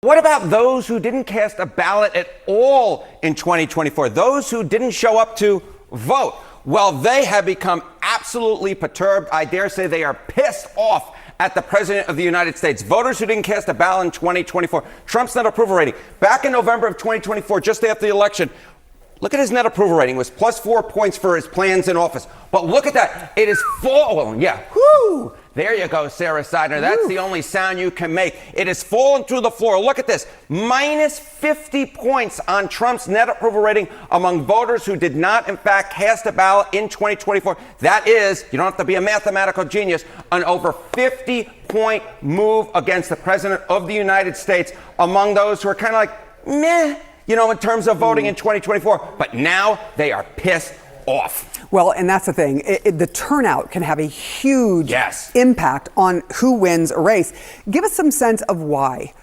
What about those who didn't cast a ballot at all in 2024? Those who didn't show up to vote? Well, they have become absolutely perturbed. I dare say they are pissed off at the president of the United States. Voters who didn't cast a ballot in 2024. Trump's net approval rating back in November of 2024, just after the election. Look at his net approval rating. It was plus 4 points for his plans in office. But look at that. It is fallen. Yeah. Whoo! There you go, Sarah Seidner. That's the only sound you can make. It has fallen through the floor. Look at this. Minus 50 points on Trump's net approval rating among voters who did not, in fact, cast a ballot in 2024. That is, you don't have to be a mathematical genius, an over 50-point move against the president of the United States among those who are kind of like, meh, you know, in terms of voting in 2024. But now they are pissed off. Well, and that's the thing. The turnout can have a huge impact on who wins a race. Give us some sense of why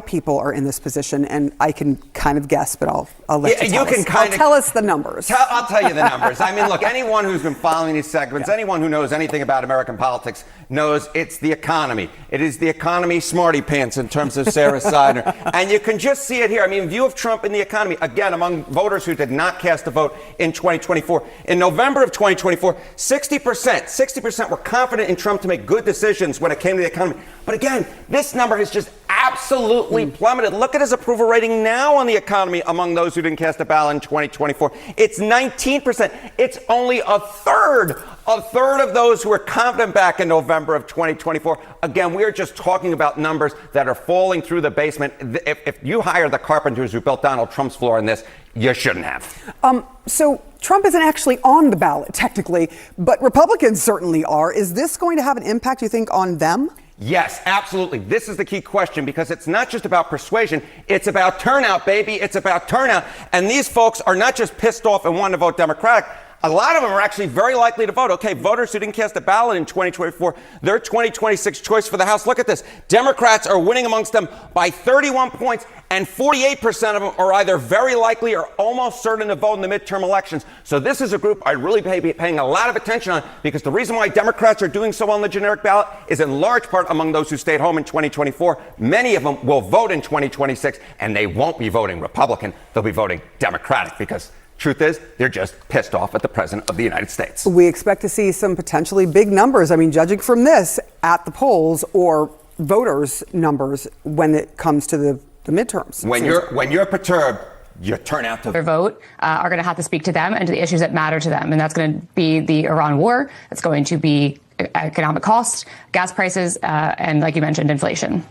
people are in this position, and I can kind of guess, but I'll let you tell us. Tell us the numbers. I'll tell you the numbers. I mean, look, anyone who's been following these segments, anyone who knows anything about American politics knows it's the economy. It is the economy smarty pants in terms of Sarah Seidner. And you can just see it here. I mean, view of Trump in the economy, again, among voters who did not cast a vote in 2024. In November of 2024, 60% were confident in Trump to make good decisions when it came to the economy. But again, this number has just absolutely plummeted. Look at his approval rating now on the economy among those who didn't cast a ballot in 2024. It's 19%. It's only a third of those who were confident back in November of 2024. Again, we're just talking about numbers that are falling through the basement. If you hire the carpenters who built Donald Trump's floor in this, you shouldn't have. So Trump isn't actually on the ballot technically, but Republicans certainly are. Is this going to have an impact, you think, on them? Yes, absolutely. This is the key question, because it's not just about persuasion. It's about turnout, baby. It's about turnout. And these folks are not just pissed off and want to vote Democratic. A lot of them are actually very likely to vote. Okay, voters who didn't cast a ballot in 2024, their 2026 choice for the House. Look at this. Democrats are winning amongst them by 31 points, and 48% of them are either very likely or almost certain to vote in the midterm elections. So this is a group I'd really be paying a lot of attention on, because the reason why Democrats are doing so well on the generic ballot is in large part among those who stayed home in 2024. Many of them will vote in 2026, and they won't be voting Republican. They'll be voting Democratic, because truth is, they're just pissed off at the president of the United States. We expect to see some potentially big numbers. I mean, judging from this at the polls or voters' numbers when it comes to the midterms. When you're perturbed, you turn out to their vote are going to have to speak to them and to the issues that matter to them. And that's going to be the Iran war. It's going to be economic costs, gas prices, and like you mentioned, inflation.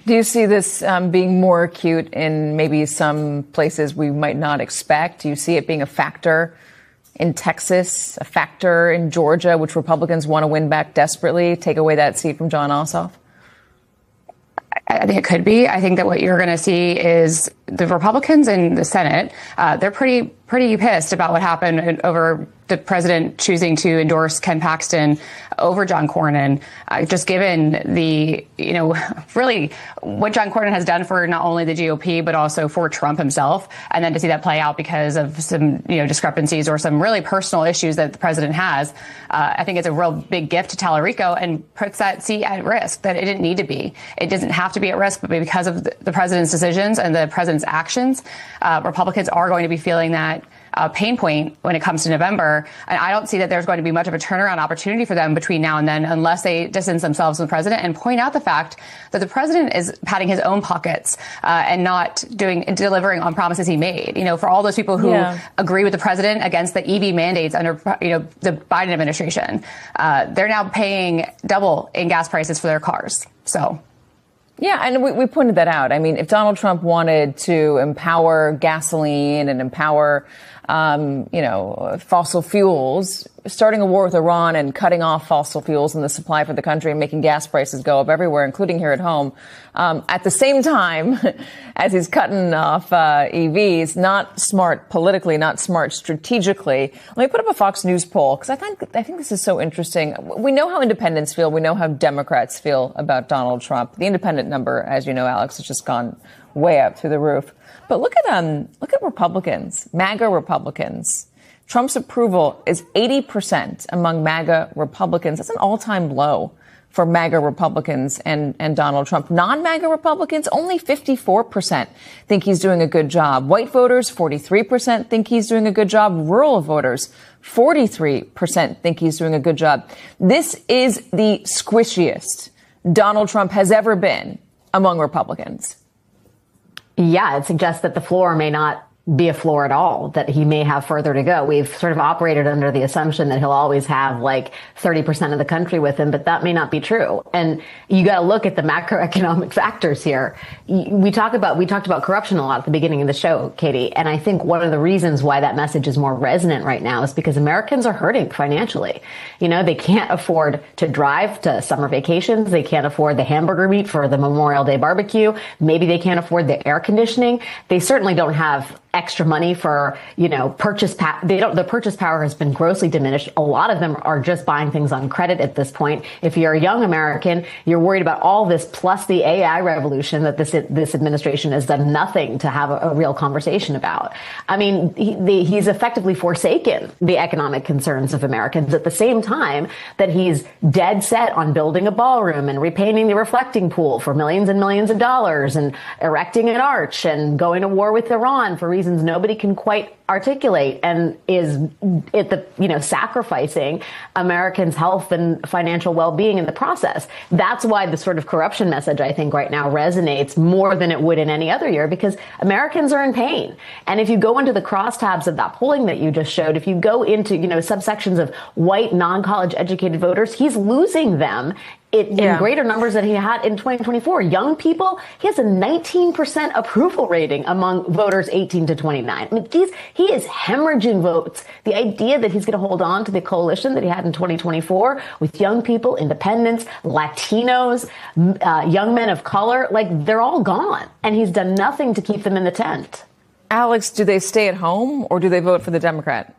Do you see this being more acute in maybe some places we might not expect? Do you see it being a factor in Texas, a factor in Georgia, which Republicans want to win back desperately, take away that seat from John Ossoff? I think it could be. I think that what you're going to see is the Republicans in the Senate, they're pretty pissed about what happened over the president choosing to endorse Ken Paxton over John Cornyn, just given the, really what John Cornyn has done for not only the GOP, but also for Trump himself. And then to see that play out because of some, discrepancies or some really personal issues that the president has, I think it's a real big gift to Tallarico and puts that seat at risk that it didn't need to be. It doesn't have to be at risk, but because of the president's decisions and the president's actions, Republicans are going to be feeling that pain point when it comes to November. And I don't see that there's going to be much of a turnaround opportunity for them between now and then, unless they distance themselves from the president and point out the fact that the president is patting his own pockets and not delivering on promises he made. For all those people who agree with the president against the EV mandates under, the Biden administration, they're now paying double in gas prices for their cars. So. Yeah, and we pointed that out. I mean, if Donald Trump wanted to empower gasoline and empower, fossil fuels, starting a war with Iran and cutting off fossil fuels and the supply for the country and making gas prices go up everywhere, including here at home, at the same time as he's cutting off EVs, not smart politically, not smart strategically. Let me put up a Fox News poll, because I think this is so interesting. We know how independents feel. We know how Democrats feel about Donald Trump. The independent number, as you know, Alex, has just gone way up through the roof. But look at Republicans, MAGA Republicans. Trump's approval is 80% among MAGA Republicans. That's an all-time low for MAGA Republicans and Donald Trump. Non-MAGA Republicans, only 54% think he's doing a good job. White voters, 43% think he's doing a good job. Rural voters, 43% think he's doing a good job. This is the squishiest Donald Trump has ever been among Republicans. Yeah, it suggests that the floor may not be a floor at all, that he may have further to go. We've sort of operated under the assumption that he'll always have like 30% of the country with him, but that may not be true. And you got to look at the macroeconomic factors here. We talked about corruption a lot at the beginning of the show, Katie, and I think one of the reasons why that message is more resonant right now is because Americans are hurting financially. You know, they can't afford to drive to summer vacations. They can't afford the hamburger meat for the Memorial Day barbecue. Maybe they can't afford the air conditioning. They certainly don't have extra money for, purchase power. The purchase power has been grossly diminished. A lot of them are just buying things on credit at this point. If you're a young American, you're worried about all this plus the AI revolution that this administration has done nothing to have a real conversation about. I mean, he's effectively forsaken the economic concerns of Americans at the same time that he's dead set on building a ballroom and repainting the reflecting pool for millions and millions of dollars and erecting an arch and going to war with Iran for reasons nobody can quite articulate, and is sacrificing Americans' health and financial well-being in the process. That's why the sort of corruption message, I think, right now resonates more than it would in any other year, because Americans are in pain. And if you go into the crosstabs of that polling that you just showed, if you go into, subsections of white, non-college educated voters, he's losing them in greater numbers than he had in 2024. Young people, he has a 19% approval rating among voters 18 to 29. I mean, he is hemorrhaging votes. The idea that he's going to hold on to the coalition that he had in 2024 with young people, independents, Latinos, young men of color, like they're all gone. And he's done nothing to keep them in the tent. Alex, do they stay at home or do they vote for the Democrat?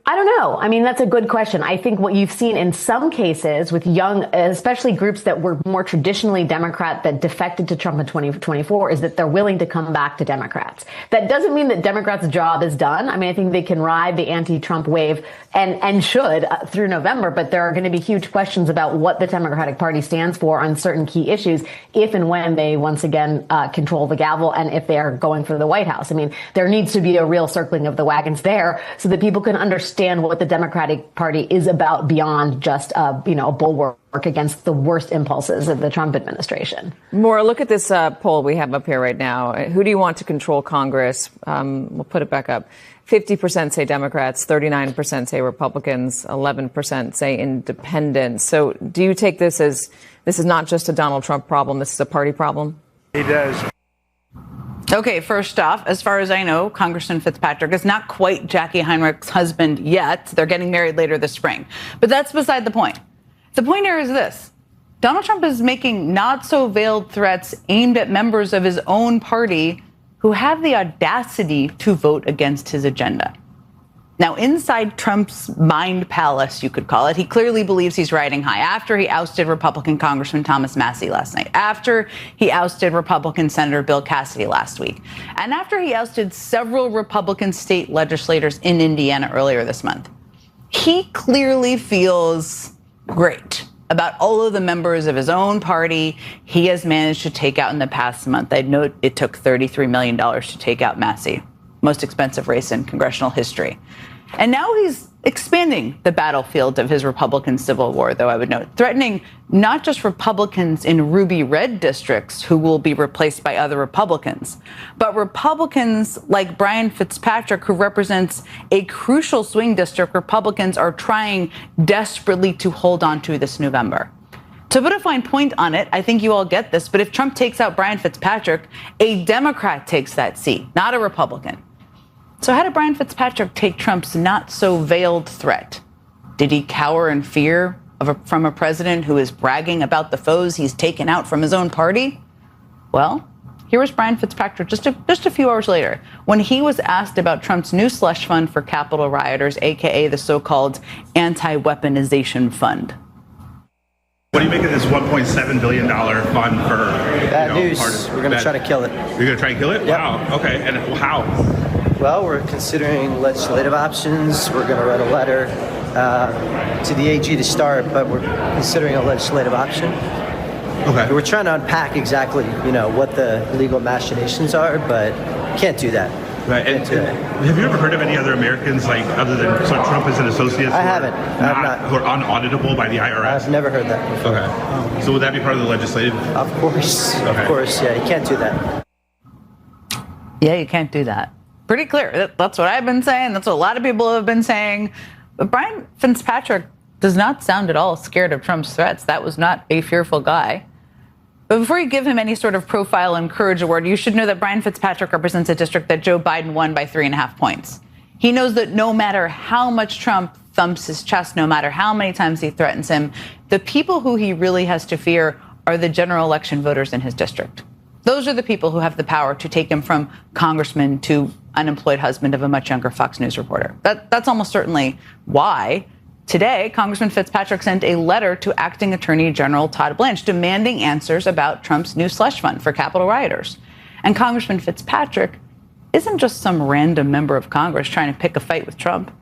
I don't know. I mean, that's a good question. I think what you've seen in some cases with young, especially groups that were more traditionally Democrat that defected to Trump in 2024, is that they're willing to come back to Democrats. That doesn't mean that Democrats' job is done. I mean, I think they can ride the anti-Trump wave and should through November, but there are going to be huge questions about what the Democratic Party stands for on certain key issues if and when they once again control the gavel and if they are going for the White House. I mean, there needs to be a real circling of the wagons there so that people can understand what the Democratic Party is about beyond just a bulwark against the worst impulses of the Trump administration. Maura, look at this poll we have up here right now. Who do you want to control Congress? We'll put it back up. 50% say Democrats, 39% say Republicans, 11% say independents. So do you take this as this is not just a Donald Trump problem, this is a party problem? He does. Okay, first off, as far as I know, Congressman Fitzpatrick is not quite Jackie Heinrich's husband yet. They're getting married later this spring. But that's beside the point. The point here is this. Donald Trump is making not so veiled threats aimed at members of his own party who have the audacity to vote against his agenda. Now, inside Trump's mind palace, you could call it, he clearly believes he's riding high after he ousted Republican Congressman Thomas Massie last night, after he ousted Republican Senator Bill Cassidy last week, and after he ousted several Republican state legislators in Indiana earlier this month. He clearly feels great about all of the members of his own party he has managed to take out in the past month. I'd note it took $33 million to take out Massie, most expensive race in congressional history. And now he's expanding the battlefield of his Republican civil war, though I would note, threatening not just Republicans in ruby red districts who will be replaced by other Republicans, but Republicans like Brian Fitzpatrick, who represents a crucial swing district Republicans are trying desperately to hold on to this November. To put a fine point on it, I think you all get this, but if Trump takes out Brian Fitzpatrick, a Democrat takes that seat, not a Republican. So how did Brian Fitzpatrick take Trump's not-so-veiled threat? Did he cower in fear from a president who is bragging about the foes he's taken out from his own party? Well, here was Brian Fitzpatrick just a few hours later when he was asked about Trump's new slush fund for Capitol rioters, a.k.a. the so-called anti-weaponization fund. What do you make of this $1.7 billion fund for bad news? We're going to try to kill it. You're going to try and kill it? Yep. Wow. Okay. And how? Well, we're considering legislative options. We're going to write a letter to the AG to start, but we're considering a legislative option. Okay. We're trying to unpack exactly, what the legal machinations are, but can't do that. Right. And have you ever heard of any other Americans, other than Trump as an associate? I haven't. I've not. Who are unauditable by the IRS? I've never heard that before. Okay. So would that be part of the legislative? Of course. Okay. Of course. Yeah, you can't do that. Yeah, you can't do that. Pretty clear. That's what I've been saying. That's what a lot of people have been saying. But Brian Fitzpatrick does not sound at all scared of Trump's threats. That was not a fearful guy. But before you give him any sort of profile and courage award, you should know that Brian Fitzpatrick represents a district that Joe Biden won by 3.5 points. He knows that no matter how much Trump thumps his chest, no matter how many times he threatens him, the people who he really has to fear are the general election voters in his district. Those are the people who have the power to take him from congressman to unemployed husband of a much younger Fox News reporter. That's almost certainly why today Congressman Fitzpatrick sent a letter to Acting Attorney General Todd Blanche demanding answers about Trump's new slush fund for Capitol rioters. And Congressman Fitzpatrick isn't just some random member of Congress trying to pick a fight with Trump.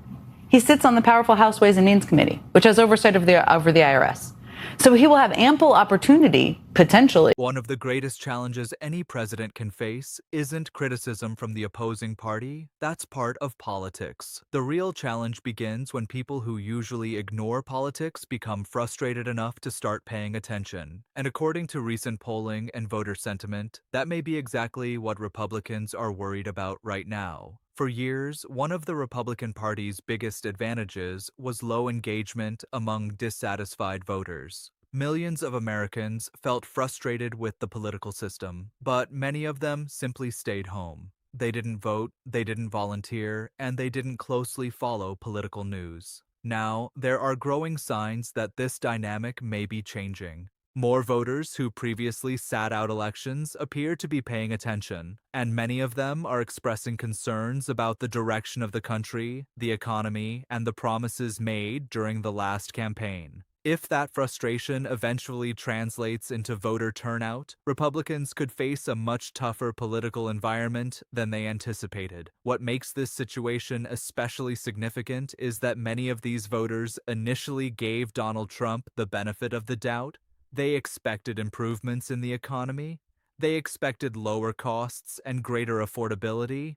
He sits on the powerful House Ways and Means Committee, which has oversight over the IRS. So he will have ample opportunity, potentially. One of the greatest challenges any president can face isn't criticism from the opposing party. That's part of politics. The real challenge begins when people who usually ignore politics become frustrated enough to start paying attention. And according to recent polling and voter sentiment, that may be exactly what Republicans are worried about right now. For years, one of the Republican Party's biggest advantages was low engagement among dissatisfied voters. Millions of Americans felt frustrated with the political system, but many of them simply stayed home. They didn't vote, they didn't volunteer, and they didn't closely follow political news. Now, there are growing signs that this dynamic may be changing. More voters who previously sat out elections appear to be paying attention, and many of them are expressing concerns about the direction of the country, the economy, and the promises made during the last campaign. If that frustration eventually translates into voter turnout, Republicans could face a much tougher political environment than they anticipated. What makes this situation especially significant is that many of these voters initially gave Donald Trump the benefit of the doubt. They expected improvements in the economy. They expected lower costs and greater affordability.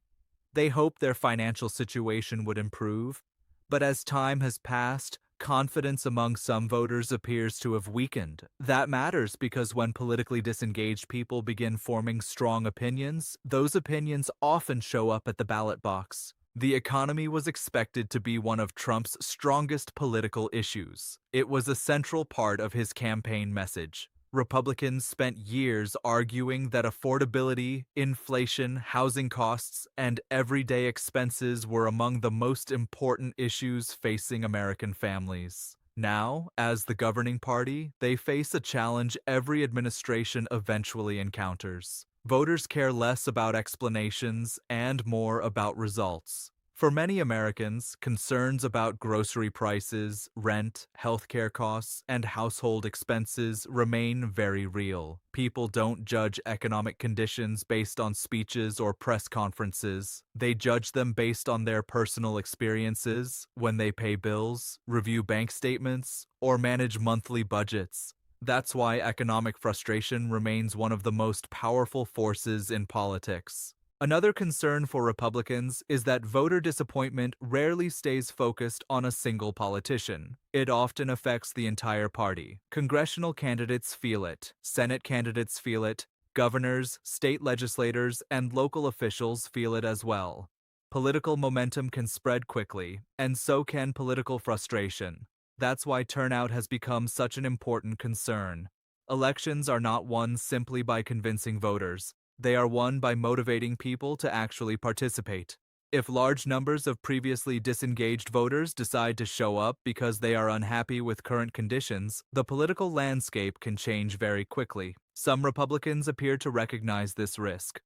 They hoped their financial situation would improve. But as time has passed, confidence among some voters appears to have weakened. That matters because when politically disengaged people begin forming strong opinions, those opinions often show up at the ballot box. The economy was expected to be one of Trump's strongest political issues. It was a central part of his campaign message. Republicans spent years arguing that affordability, inflation, housing costs, and everyday expenses were among the most important issues facing American families. Now, as the governing party, they face a challenge every administration eventually encounters. Voters care less about explanations and more about results. For many Americans, concerns about grocery prices, rent, healthcare costs, and household expenses remain very real. People don't judge economic conditions based on speeches or press conferences. They judge them based on their personal experiences when they pay bills, review bank statements, or manage monthly budgets. That's why economic frustration remains one of the most powerful forces in politics. Another concern for Republicans is that voter disappointment rarely stays focused on a single politician. It often affects the entire party. Congressional candidates feel it, Senate candidates feel it, governors, state legislators, and local officials feel it as well. Political momentum can spread quickly, and so can political frustration. That's why turnout has become such an important concern. Elections are not won simply by convincing voters. They are won by motivating people to actually participate. If large numbers of previously disengaged voters decide to show up because they are unhappy with current conditions, the political landscape can change very quickly. Some Republicans appear to recognize this risk.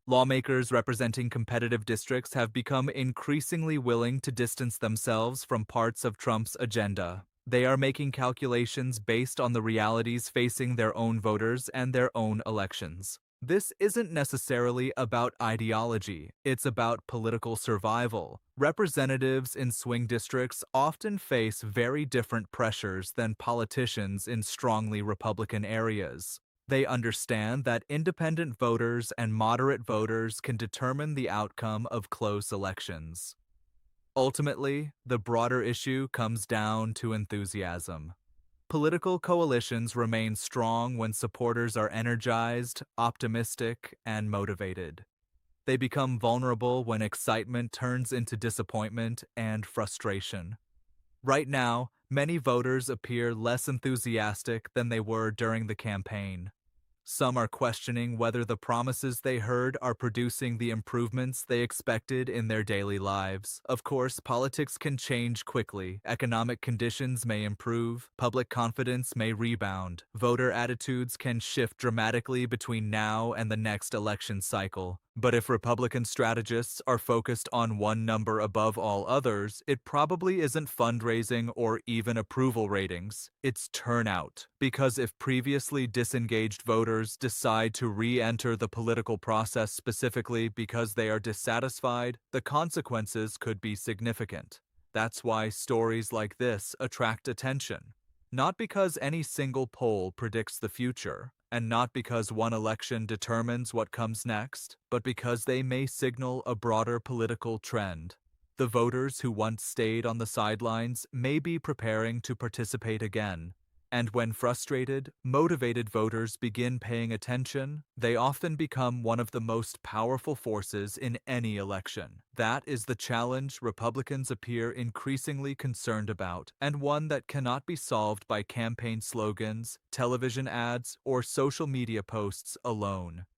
Lawmakers representing competitive districts have become increasingly willing to distance themselves from parts of Trump's agenda. They are making calculations based on the realities facing their own voters and their own elections. This isn't necessarily about ideology, it's about political survival. Representatives in swing districts often face very different pressures than politicians in strongly Republican areas. They understand that independent voters and moderate voters can determine the outcome of close elections. Ultimately, the broader issue comes down to enthusiasm. Political coalitions remain strong when supporters are energized, optimistic, and motivated. They become vulnerable when excitement turns into disappointment and frustration. Right now, many voters appear less enthusiastic than they were during the campaign. Some are questioning whether the promises they heard are producing the improvements they expected in their daily lives. Of course, politics can change quickly. Economic conditions may improve, public confidence may rebound. Voter attitudes can shift dramatically between now and the next election cycle. But if Republican strategists are focused on one number above all others, it probably isn't fundraising or even approval ratings. It's turnout. Because if previously disengaged voters decide to re-enter the political process specifically because they are dissatisfied, the consequences could be significant. That's why stories like this attract attention. Not because any single poll predicts the future, and not because one election determines what comes next, but because they may signal a broader political trend. The voters who once stayed on the sidelines may be preparing to participate again. And when frustrated, motivated voters begin paying attention, they often become one of the most powerful forces in any election. That is the challenge Republicans appear increasingly concerned about, and one that cannot be solved by campaign slogans, television ads, or social media posts alone.